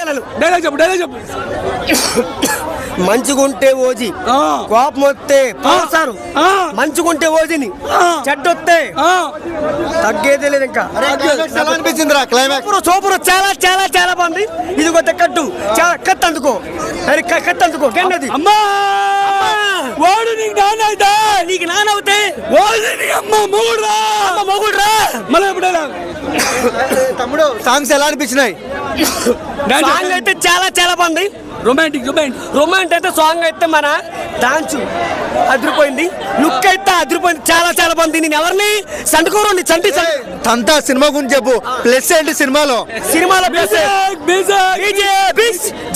పాడను. Dialogue చెప్పు. మంచిగుంటే OG, కోపం వస్తే పోసారు. మంచిగుంటే ఓజిని, చెడ్డొస్తే తగ్గేదే లేదు. ఇంకా అనిపించిందిరా క్లైమాక్స్ సూపర్, చాలా చాలా చాలా బాగుంది. ఇదిగో కట్టు, చాలా కట్ అందుకో, అరే కట్ అందుకో. గన్నది అమ్మా వాడు నీకు నాన్న అవుతా, నీకు నాన్న అవుతే వాడు నీ అమ్మ మొగుడురా మళ్ళీ ఎప్పుడు తమ్ముడు సాంగ్స్ ఎలా అనిపించినాయి? సాంగ్ అయితే చాలా చాలా బాగుంది. రొమాంటిక్ అయితే సాంగ్ అయితే మన డాన్స్ అదిరిపోయింది. లుక్ అయితే అదిరిపోయింది, చాలా చాలా బాగుంది. నేను ఎవరిని సండుకోరండి, చంటి తంతా సినిమా గురించి చెప్పు. ప్లస్ ఏంటి సినిమాలో?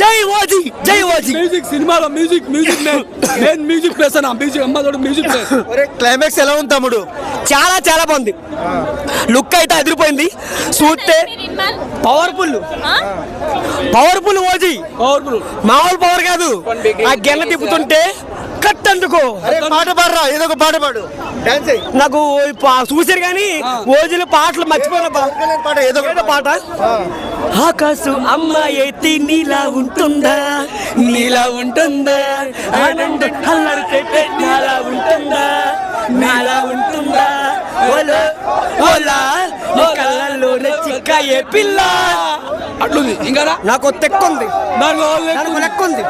జై ఓజీ, జై ఓజీ. సినిమాలో మ్యూజిక్ ప్లేస్ అన్న, మ్యూజిక్ ప్లేస్. క్లైమాక్స్ ఎలా ఉంది తమ్ముడు? చాలా చాలా బాగుంది. లుక్ అయితే అదిరిపోయింది. చూస్తే పవర్ఫుల్ ఓజీ, మామూలు పవర్ కాదు. ఆ గెన్న తిప్పుతుంటే కట్ అందుకో. పాట పాడరా, ఏదో ఒక పాట పాడు. నాకు చూసారు కానీ ఓజీలో పాటలు మర్చిపోయిన పాట ఏదో పాట. ఆకాశం అమ్మాయి అయితే నీలా ఉంటుందా, అల్లరి పెట్టే నాలా ఉంటుందా ఓలా నీ కళ్ళల్లో చిక్కాయే పిల్ల అట్లుంది. ఇంకా నాకు తెక్కుంది, నాకు లెక్కుంది.